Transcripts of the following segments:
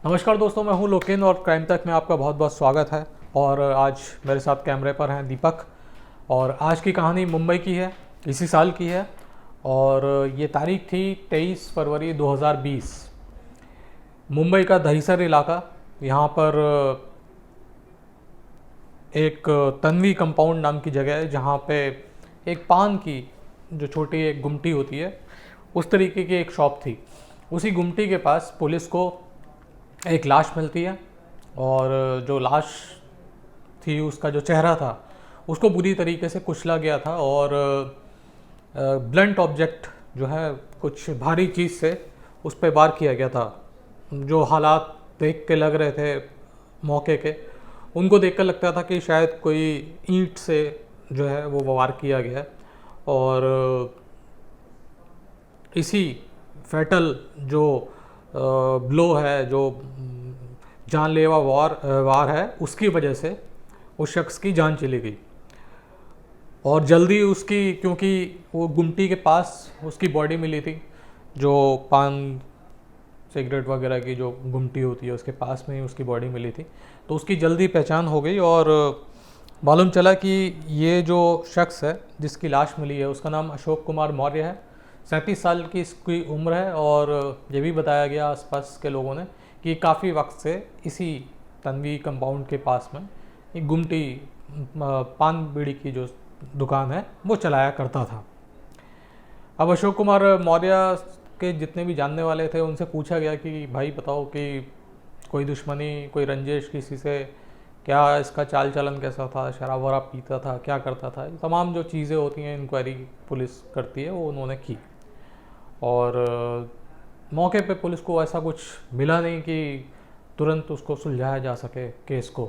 नमस्कार दोस्तों, मैं हूं लोकेन और क्राइम तक में आपका बहुत बहुत स्वागत है। और आज मेरे साथ कैमरे पर हैं दीपक। और आज की कहानी मुंबई की है, इसी साल की है। और ये तारीख थी 23 फरवरी 2020। मुंबई का दहीसर इलाका, यहाँ पर एक तन्वी कंपाउंड नाम की जगह है, जहाँ पे एक पान की जो छोटी एक गुमटी होती है, उस तरीके की एक शॉप थी। उसी गुमटी के पास पुलिस को एक लाश मिलती है। और जो लाश थी, उसका जो चेहरा था उसको बुरी तरीके से कुचला गया था। और ब्लंट ऑब्जेक्ट जो है, कुछ भारी चीज़ से उस पर वार किया गया था। जो हालात देख के लग रहे थे मौके के, उनको देखकर लगता था कि शायद कोई ईंट से जो है वो वार किया गया है। और इसी फैटल जो ब्लो है, जो जानलेवा वार है, उसकी वजह से उस शख्स की जान चली गई। और जल्दी उसकी, क्योंकि वो गुमटी के पास उसकी बॉडी मिली थी, जो पान सिगरेट वगैरह की जो गुमटी होती है उसके पास में ही उसकी बॉडी मिली थी, तो उसकी जल्दी पहचान हो गई। और मालूम चला कि ये जो शख्स है जिसकी लाश मिली है, उसका नाम अशोक कुमार मौर्य है। 37 साल की इसकी उम्र है। और ये भी बताया गया आसपास के लोगों ने कि काफ़ी वक्त से इसी तन्वी कंपाउंड के पास में एक गुमटी पान बीड़ी की जो दुकान है वो चलाया करता था। अब अशोक कुमार मौर्य के जितने भी जानने वाले थे, उनसे पूछा गया कि भाई बताओ कि कोई दुश्मनी, कोई रंजिश किसी से, क्या इसका चाल चलन कैसा था, शराब वराब पीता था, क्या करता था, तमाम जो चीज़ें होती हैं इंक्वायरी पुलिस करती है वो उन्होंने की। और मौके पे पुलिस को ऐसा कुछ मिला नहीं कि तुरंत उसको सुलझाया जा सके केस को।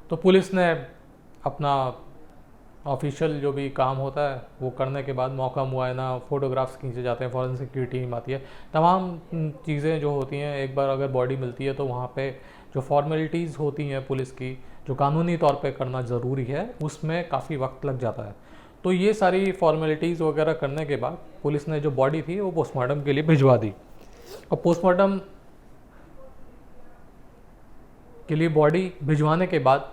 तो पुलिस ने अपना ऑफिशियल जो भी काम होता है वो करने के बाद मौका मुआयना, फ़ोटोग्राफ्स खींचे जाते हैं, फॉरेंसिक की टीम आती है, तमाम चीज़ें जो होती हैं। एक बार अगर बॉडी मिलती है तो वहाँ पे जो फॉर्मेलिटीज़ होती हैं पुलिस की, जो कानूनी तौर पे करना ज़रूरी है, उसमें काफ़ी वक्त लग जाता है। तो ये सारी फॉर्मेलिटीज़ वगैरह करने के बाद पुलिस ने जो बॉडी थी वो पोस्टमार्टम के लिए भिजवा दी। और पोस्टमार्टम के लिए बॉडी भिजवाने के बाद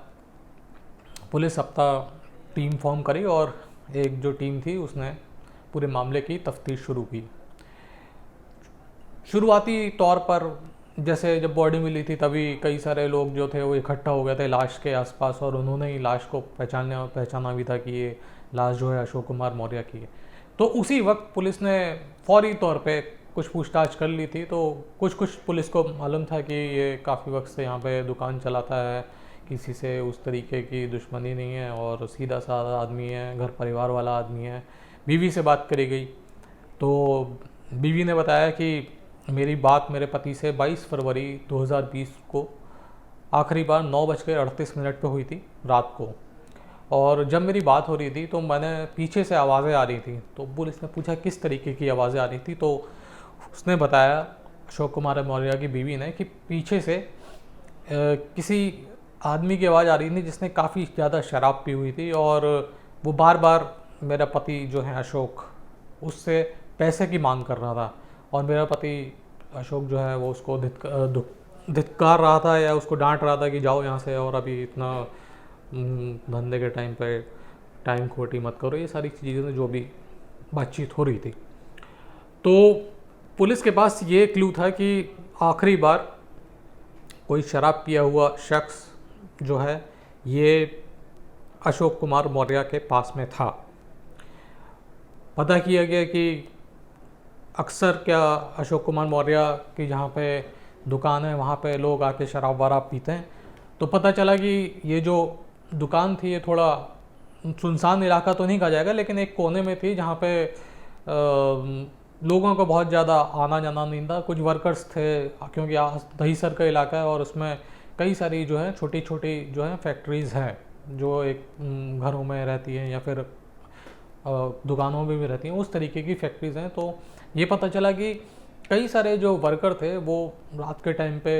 पुलिस अपना टीम फॉर्म करी, और एक जो टीम थी उसने पूरे मामले की तफ्तीश शुरू की। शुरुआती तौर पर जैसे जब बॉडी मिली थी तभी कई सारे लोग जो थे वो इकट्ठा हो गए थे लाश के आसपास, और उन्होंने ही लाश को पहचाना भी था कि ये लाश जो है अशोक कुमार मौर्य की है। तो उसी वक्त पुलिस ने फौरी तौर पे कुछ पूछताछ कर ली थी। तो कुछ पुलिस को मालूम था कि ये काफ़ी वक्त से यहाँ पे दुकान चलाता है, किसी से उस तरीके की दुश्मनी नहीं है, और सीधा साधा आदमी है, घर परिवार वाला आदमी है। बीवी से बात करी गई तो बीवी ने बताया कि मेरी बात मेरे पति से 22 फरवरी 2020 को आखिरी बार 9:38 पे हुई थी रात को। और जब मेरी बात हो रही थी तो मैंने पीछे से आवाज़ें आ रही थी। तो पुलिस ने पूछा किस तरीके की आवाज़ें आ रही थी, तो उसने बताया, अशोक कुमार मौर्य की बीवी ने, कि पीछे से किसी आदमी की आवाज़ आ रही थी जिसने काफ़ी ज़्यादा शराब पी हुई थी, और वो बार बार मेरा पति जो है अशोक, उससे पैसे की मांग कर रहा था। और मेरा पति अशोक जो है वो उसको धिक्कार रहा था या उसको डांट रहा था कि जाओ यहाँ से, और अभी इतना धंधे के टाइम पे टाइम खोटी मत करो, ये सारी चीज़ें जो भी बातचीत हो रही थी। तो पुलिस के पास ये क्लू था कि आखिरी बार कोई शराब पिया हुआ शख्स जो है ये अशोक कुमार मौर्य के पास में था। पता किया गया कि अक्सर क्या अशोक कुमार मौर्य की जहाँ पे दुकान है वहाँ पे लोग आके शराब वराब पीते हैं। तो पता चला कि ये जो दुकान थी ये थोड़ा सुनसान इलाका तो नहीं कहा जाएगा, लेकिन एक कोने में थी जहाँ पे लोगों को बहुत ज़्यादा आना जाना नहीं था। कुछ वर्कर्स थे, क्योंकि दहीसर का इलाका है और उसमें कई सारी जो है छोटी छोटी जो है फैक्ट्रीज़ हैं, जो एक घरों में रहती हैं या फिर दुकानों में भी रहती हैं, उस तरीके की फैक्ट्रीज़ हैं। तो ये पता चला कि कई सारे जो वर्कर थे वो रात के टाइम पे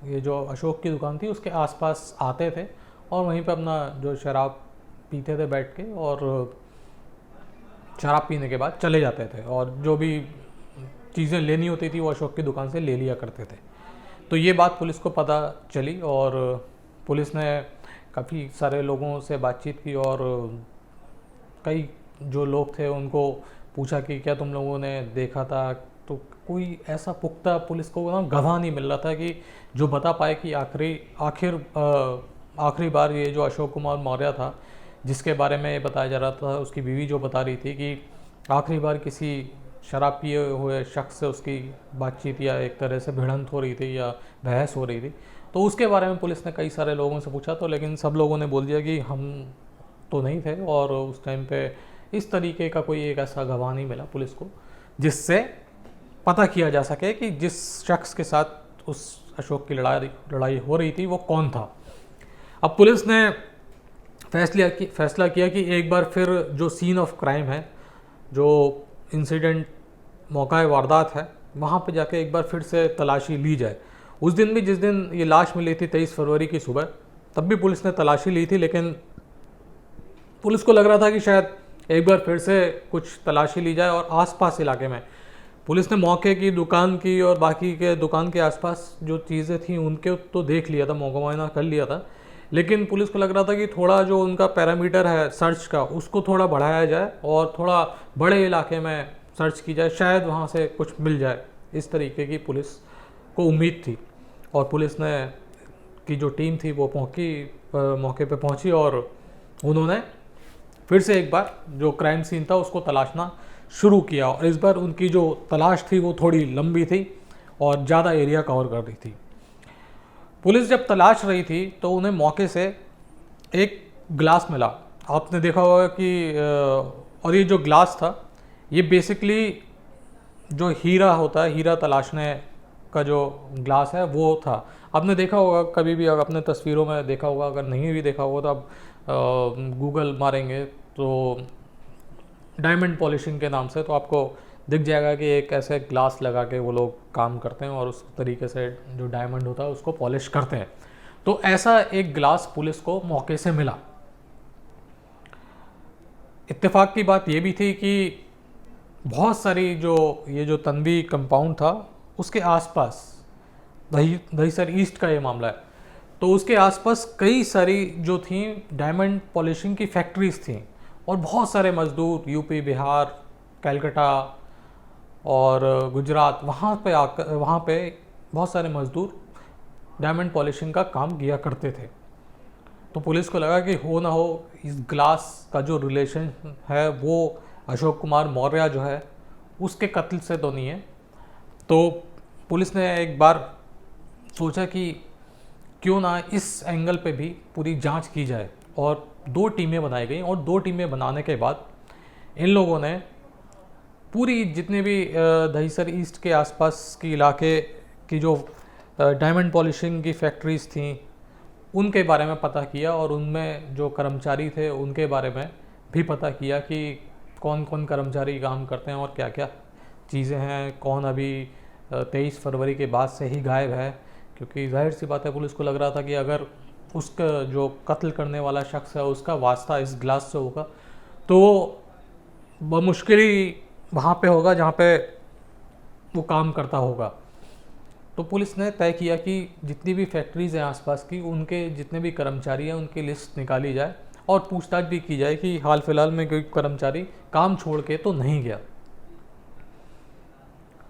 ये जो अशोक की दुकान थी उसके आसपास आते थे, और वहीं पे अपना जो शराब पीते थे बैठ के, और शराब पीने के बाद चले जाते थे, और जो भी चीज़ें लेनी होती थी वो अशोक की दुकान से ले लिया करते थे। तो ये बात पुलिस को पता चली और पुलिस ने काफ़ी सारे लोगों से बातचीत की और कई जो लोग थे उनको पूछा कि क्या तुम लोगों ने देखा था। तो कोई ऐसा पुख्ता पुलिस को ना गवाह नहीं मिल रहा था कि जो बता पाए कि आखिरी बार ये जो अशोक कुमार मौर्य था, जिसके बारे में बताया जा रहा था, उसकी बीवी जो बता रही थी कि आखिरी बार किसी शराब पिए हुए शख्स से उसकी बातचीत या एक तरह से भिड़ंत हो रही थी या बहस हो रही थी, तो उसके बारे में पुलिस ने कई सारे लोगों से पूछा। तो लेकिन सब लोगों ने बोल दिया कि हम तो नहीं थे और उस टाइम पे इस तरीके का कोई एक ऐसा गवाह नहीं मिला पुलिस को जिससे पता किया जा सके कि जिस शख्स के साथ उस अशोक की लड़ाई हो रही थी वो कौन था। अब पुलिस ने फैसला किया कि एक बार फिर जो सीन ऑफ क्राइम है, जो इंसिडेंट मौका वारदात है, वहाँ पे जाके एक बार फिर से तलाशी ली जाए। उस दिन भी जिस दिन ये लाश मिली थी 23 फरवरी की सुबह, तब भी पुलिस ने तलाशी ली थी, लेकिन पुलिस को लग रहा था कि शायद एक बार फिर से कुछ तलाशी ली जाए। और आसपास इलाके में पुलिस ने मौके की, दुकान की और बाकी के दुकान के आसपास जो चीज़ें थी उनके तो देख लिया था, मौका मुआयना कर लिया था, लेकिन पुलिस को लग रहा था कि थोड़ा जो उनका पैरामीटर है सर्च का उसको थोड़ा बढ़ाया जाए और थोड़ा बड़े इलाके में सर्च की जाए, शायद वहाँ से कुछ मिल जाए। इस तरीके की पुलिस को उम्मीद थी और पुलिस ने की जो टीम थी वो मौके पे पहुंची और उन्होंने फिर से एक बार जो क्राइम सीन था उसको तलाशना शुरू किया। और इस बार उनकी जो तलाश थी वो थोड़ी लंबी थी और ज़्यादा एरिया कवर कर रही थी। पुलिस जब तलाश रही थी तो उन्हें मौके से एक ग्लास मिला। आपने देखा होगा कि और ये जो ग्लास था ये बेसिकली जो हीरा होता है, हीरा तलाशने का जो ग्लास है वो था। आपने देखा होगा कभी भी, अगर अपने तस्वीरों में देखा होगा, अगर नहीं भी देखा होगा तो आप गूगल मारेंगे तो डायमंड पॉलिशिंग के नाम से तो आपको दिख जाएगा कि एक ऐसे ग्लास लगा के वो लोग काम करते हैं और उस तरीके से जो डायमंड होता है उसको पॉलिश करते हैं। तो ऐसा एक ग्लास पुलिस को मौके से मिला। इत्तेफाक की बात ये भी थी कि बहुत सारी ये जो तन्वी कंपाउंड था उसके आसपास, दहीसर ईस्ट का ये मामला है, तो उसके आसपास कई सारी जो थी डायमंड पॉलिशिंग की फैक्ट्रीज थी और बहुत सारे मजदूर यूपी, बिहार, कलकत्ता और गुजरात, वहाँ पे बहुत सारे मजदूर डायमंड पॉलिशिंग का काम किया करते थे। तो पुलिस को लगा कि हो ना हो इस ग्लास का जो रिलेशन है वो अशोक कुमार मौर्य जो है उसके कत्ल से तो नहीं है। तो पुलिस ने एक बार सोचा कि क्यों ना इस एंगल पे भी पूरी जांच की जाए और 2 टीमें बनाई गई। और 2 टीमें बनाने के बाद इन लोगों ने पूरी जितने भी दहीसर ईस्ट के आसपास के इलाके की जो डायमंड पॉलिशिंग की फैक्ट्रीज थी उनके बारे में पता किया और उनमें जो कर्मचारी थे उनके बारे में भी पता किया कि कौन कौन कर्मचारी काम करते हैं और क्या क्या चीज़ें हैं, कौन अभी 23 फरवरी के बाद से ही गायब है। क्योंकि जाहिर सी बात है पुलिस को लग रहा था कि अगर उसका जो कत्ल करने वाला शख्स है उसका वास्ता इस ग्लास से होगा तो बमुश्किल ही वहाँ पे होगा जहाँ पे वो काम करता होगा। तो पुलिस ने तय किया कि जितनी भी फैक्ट्रीज़ हैं आसपास की, उनके जितने भी कर्मचारी हैं उनकी लिस्ट निकाली जाए और पूछताछ भी की जाए कि हाल फिलहाल में कोई कर्मचारी काम छोड़ के तो नहीं गया।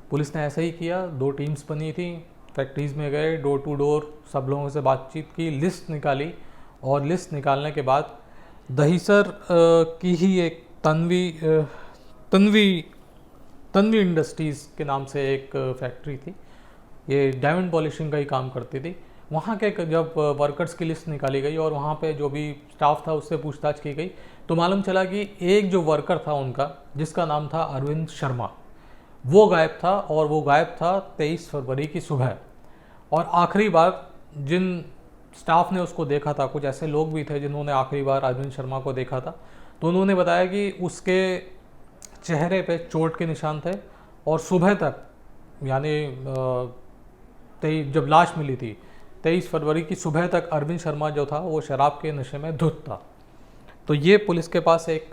पुलिस ने ऐसा ही किया, 2 टीम्स बनी थी, फैक्ट्रीज़ में गए, डोर टू डोर सब लोगों से बातचीत की, लिस्ट निकाली और लिस्ट निकालने के बाद दहीसर की ही एक तन्वी इंडस्ट्रीज़ के नाम से एक फैक्ट्री थी, ये डायमंड पॉलिशिंग का ही काम करती थी। वहाँ के जब वर्कर्स की लिस्ट निकाली गई और वहाँ पे जो भी स्टाफ था उससे पूछताछ की गई तो मालूम चला कि एक जो वर्कर था उनका, जिसका नाम था अरविंद शर्मा, वो गायब था और वो गायब था 23 फरवरी की सुबह। और आखिरी बार जिन स्टाफ ने उसको देखा था, कुछ ऐसे लोग भी थे जिन्होंने आखिरी बार अरविंद शर्मा को देखा था, तो उन्होंने बताया कि उसके चेहरे पे चोट के निशान थे और सुबह तक, यानी जब लाश मिली थी 23 फरवरी की सुबह तक अरविंद शर्मा जो था वो शराब के नशे में धुत था। तो ये पुलिस के पास एक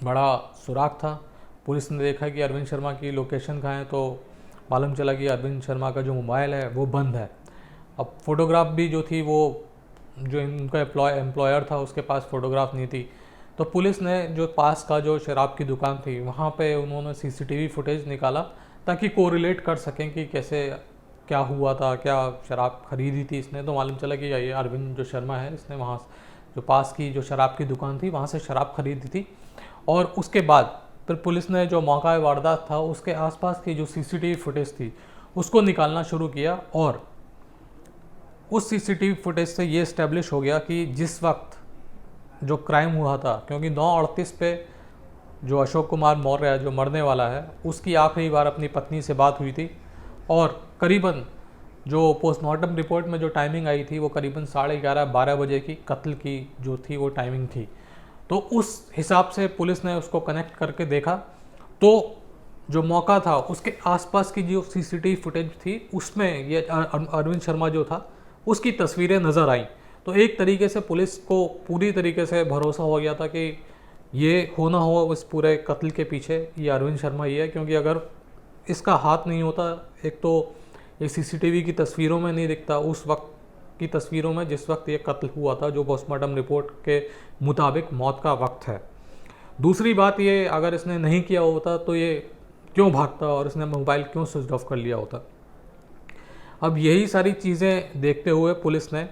बड़ा सुराग था। पुलिस ने देखा कि अरविंद शर्मा की लोकेशन कहाँ है, तो मालूम चला कि अरविंद शर्मा का जो मोबाइल है वो बंद है। अब फ़ोटोग्राफ भी जो थी वो जो इनका एम्प्लॉयर था उसके पास फ़ोटोग्राफ नहीं थी। तो पुलिस ने जो पास का जो शराब की दुकान थी वहाँ पे उन्होंने सीसीटीवी फुटेज निकाला ताकि कोरिलेट कर सकें कि कैसे क्या हुआ था, क्या शराब खरीदी थी इसने। तो मालूम चला कि ये अरविंद जो शर्मा है इसने वहाँ जो पास की जो शराब की दुकान थी वहाँ से शराब खरीदी थी। और उसके बाद फिर पुलिस ने जो मौका वारदात था उसके आसपास की जो सीसीटीवी फुटेज थी उसको निकालना शुरू किया और उस सीसीटीवी फुटेज से ये इस्टेब्लिश हो गया कि जिस वक्त जो क्राइम हुआ था, क्योंकि 9:38 पे जो अशोक कुमार मौर्य जो मरने वाला है उसकी आखिरी बार अपनी पत्नी से बात हुई थी और करीबन जो पोस्टमार्टम रिपोर्ट में जो टाइमिंग आई थी वो करीबन 11:30-12 बजे की कत्ल की जो थी वो टाइमिंग थी। तो उस हिसाब से पुलिस ने उसको कनेक्ट करके देखा तो जो मौका था उसके आसपास की जो सीसीटीवी फुटेज थी उसमें ये अरविंद शर्मा जो था उसकी तस्वीरें नज़र आई। तो एक तरीके से पुलिस को पूरी तरीके से भरोसा हो गया था कि ये हो ना हो इस पूरे कत्ल के पीछे ये अरविंद शर्मा ही है, क्योंकि अगर इसका हाथ नहीं होता, एक तो ये सीसीटीवी की तस्वीरों में नहीं दिखता उस वक्त की तस्वीरों में जिस वक्त ये कत्ल हुआ था, जो पोस्टमार्टम रिपोर्ट के मुताबिक मौत का वक्त है। दूसरी बात ये, अगर इसने नहीं किया होता तो ये क्यों भागता और इसने मोबाइल क्यों स्विच ऑफ कर लिया होता। अब यही सारी चीज़ें देखते हुए पुलिस ने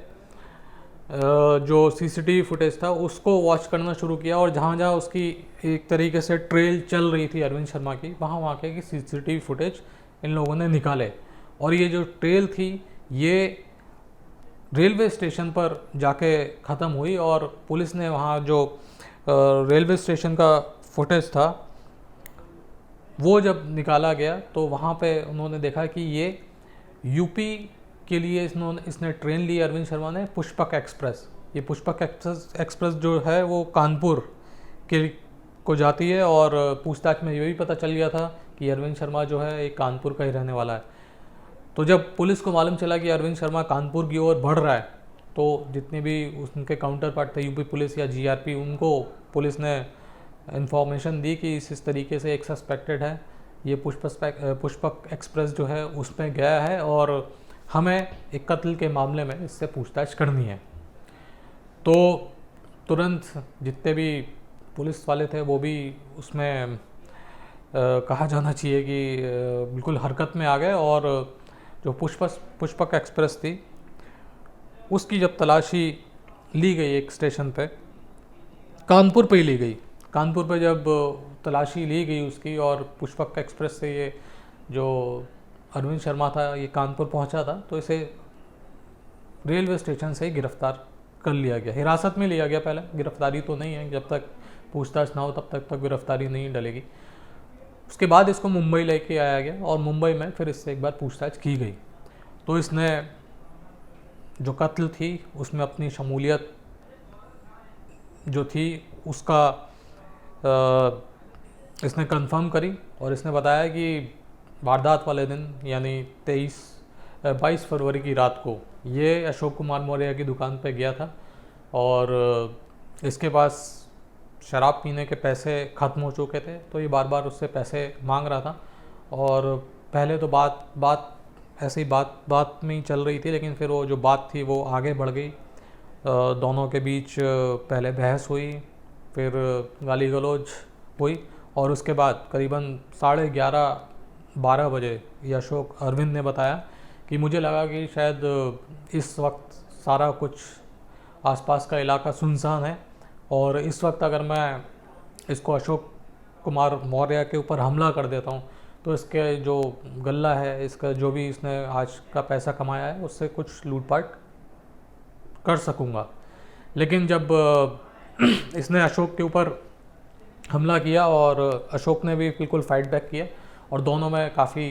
जो सीसीटीवी फुटेज था उसको वॉच करना शुरू किया और जहाँ जहाँ उसकी एक तरीके से ट्रेल चल रही थी अरविंद शर्मा की, वहाँ वहाँ के की सीसीटीवी फुटेज इन लोगों ने निकाले। और ये जो ट्रेल थी ये रेलवे स्टेशन पर जाके ख़त्म हुई और पुलिस ने वहाँ जो रेलवे स्टेशन का फुटेज था वो जब निकाला गया तो वहाँ पे उन्होंने देखा कि ये यूपी के लिए इसने ट्रेन ली अरविंद शर्मा ने, पुष्पक एक्सप्रेस। ये पुष्पक एक्सप्रेस जो है वो कानपुर के को जाती है और पूछताछ में ये भी पता चल गया था कि अरविंद शर्मा जो है एक कानपुर का ही रहने वाला है। तो जब पुलिस को मालूम चला कि अरविंद शर्मा कानपुर की ओर बढ़ रहा है तो जितने भी उनके काउंटर पार्ट थे यूपी पुलिस या जीआरपी, उनको पुलिस ने इन्फॉर्मेशन दी कि इस तरीके से एक सस्पेक्टेड है, ये पुष्पक एक्सप्रेस जो है उसमें गया है और हमें एक कत्ल के मामले में इससे पूछताछ करनी है। तो तुरंत जितने भी पुलिस वाले थे वो भी उसमें कहा जाना चाहिए कि बिल्कुल हरकत में आ गए और जो पुष्पक एक्सप्रेस थी उसकी जब तलाशी ली गई एक स्टेशन पे, कानपुर पे ही ली गई। कानपुर पे जब तलाशी ली गई उसकी और पुष्पक एक्सप्रेस से ये जो अरविंद शर्मा था ये कानपुर पहुंचा था, तो इसे रेलवे स्टेशन से ही गिरफ्तार कर लिया गया, हिरासत में लिया गया। पहले गिरफ्तारी तो नहीं है, जब तक पूछताछ ना हो तब तक गिरफ्तारी नहीं डलेगी। उसके बाद इसको मुंबई लेके आया गया और मुंबई में फिर इससे एक बार पूछताछ की गई। तो इसने जो कत्ल थी उसमें अपनी शमूलियत जो थी उसका इसने कंफर्म करी और इसने बताया कि वारदात वाले दिन यानी 22 फरवरी की रात को ये अशोक कुमार मौर्य की दुकान पे गया था और इसके पास शराब पीने के पैसे ख़त्म हो चुके थे, तो ये बार बार उससे पैसे मांग रहा था। और पहले तो बात ऐसी बात में ही चल रही थी, लेकिन फिर वो जो बात थी वो आगे बढ़ गई। दोनों के बीच पहले बहस हुई, फिर गाली गलौज हुई और उसके बाद करीबन 11:30-12 बजे ये अरविंद ने बताया कि मुझे लगा कि शायद इस वक्त सारा कुछ आसपास का इलाका सुनसान है और इस वक्त अगर मैं इसको अशोक कुमार मौर्य के ऊपर हमला कर देता हूँ तो इसके जो गल्ला है, इसका जो भी इसने आज का पैसा कमाया है उससे कुछ लूटपाट कर सकूँगा। लेकिन जब इसने अशोक के ऊपर हमला किया और अशोक ने भी बिल्कुल फाइट बैक किया और दोनों में काफ़ी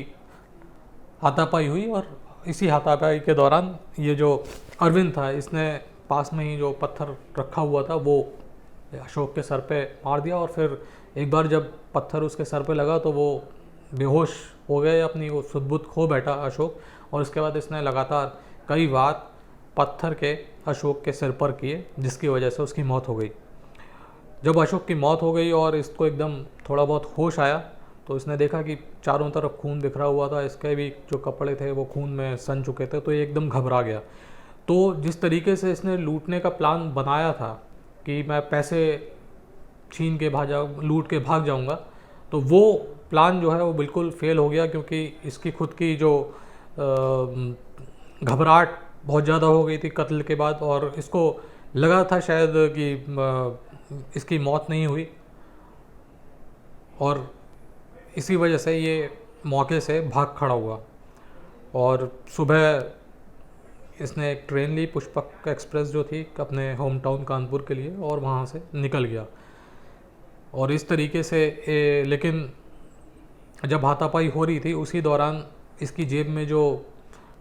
हाथापाई हुई और इसी हाथापाई के दौरान ये जो अरविंद था इसने पास में ही जो पत्थर रखा हुआ था वो अशोक के सर पे मार दिया और फिर एक बार जब पत्थर उसके सर पे लगा तो वो बेहोश हो गए, अपनी वो सुध-बुध खो बैठा अशोक। और उसके बाद इसने लगातार कई बार पत्थर के अशोक के सिर पर किए जिसकी वजह से उसकी मौत हो गई। जब अशोक की मौत हो गई और इसको एकदम थोड़ा बहुत होश आया तो इसने देखा कि चारों तरफ खून बिखरा हुआ था, इसके भी जो कपड़े थे वो खून में सन चुके थे, तो ये एकदम घबरा गया। तो जिस तरीके से इसने लूटने का प्लान बनाया था कि मैं पैसे छीन के लूट के भाग जाऊंगा, तो वो प्लान जो है वो बिल्कुल फेल हो गया, क्योंकि इसकी खुद की जो घबराहट बहुत ज़्यादा हो गई थी कत्ल के बाद, और इसको लगा था शायद कि इसकी मौत नहीं हुई, और इसी वजह से ये मौके से भाग खड़ा हुआ। और सुबह इसने एक ट्रेन ली, पुष्पक एक्सप्रेस जो थी, अपने होम टाउन कानपुर के लिए, और वहाँ से निकल गया। और इस तरीके से लेकिन जब हाथापाई हो रही थी उसी दौरान इसकी जेब में जो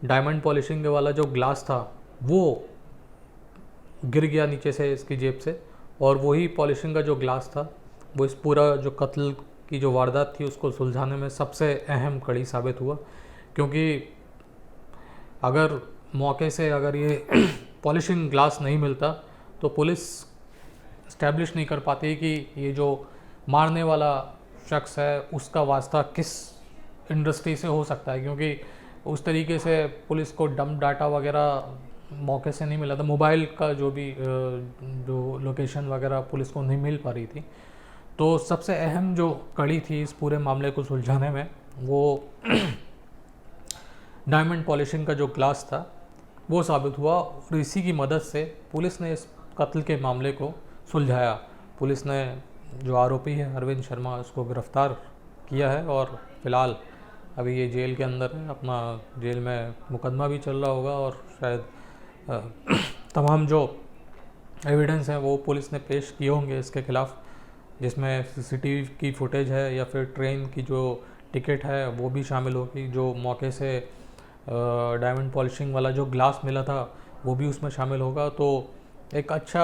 डायमंड पॉलिशिंग वाला जो ग्लास था वो गिर गया नीचे से इसकी जेब से, और वही पॉलिशिंग का जो ग्लास था वो इस पूरा जो कत्ल की जो वारदात थी उसको सुलझाने में सबसे अहम कड़ी साबित हुआ। क्योंकि अगर मौके से अगर ये पॉलिशिंग ग्लास नहीं मिलता तो पुलिस इस्टेब्लिश नहीं कर पाती कि ये जो मारने वाला शख्स है उसका वास्ता किस इंडस्ट्री से हो सकता है, क्योंकि उस तरीके से पुलिस को डंप डाटा वगैरह मौके से नहीं मिला था, मोबाइल का जो भी जो लोकेशन वगैरह पुलिस को नहीं मिल पा रही थी। तो सबसे अहम जो कड़ी थी इस पूरे मामले को सुलझाने में वो डायमंड पॉलिशिंग का जो ग्लास था वो साबित हुआ, और इसी की मदद से पुलिस ने इस कत्ल के मामले को सुलझाया। पुलिस ने जो आरोपी है अरविंद शर्मा उसको गिरफ्तार किया है, और फिलहाल अभी ये जेल के अंदर है, अपना जेल में मुकदमा भी चल रहा होगा, और शायद तमाम जो एविडेंस हैं वो पुलिस ने पेश किए होंगे इसके ख़िलाफ़, जिसमें सीसीटीवी की फुटेज है या फिर ट्रेन की जो टिकट है वो भी शामिल होगी, जो मौके से डायमंड पॉलिशिंग वाला जो ग्लास मिला था वो भी उसमें शामिल होगा। तो एक अच्छा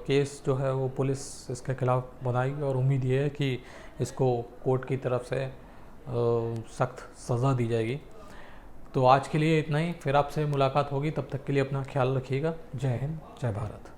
केस जो है वो पुलिस इसके ख़िलाफ़ बनाएगी, और उम्मीद ये है कि इसको कोर्ट की तरफ से सख्त सज़ा दी जाएगी। तो आज के लिए इतना ही, फिर आपसे मुलाकात होगी, तब तक के लिए अपना ख्याल रखिएगा। जय हिंद, जय भारत।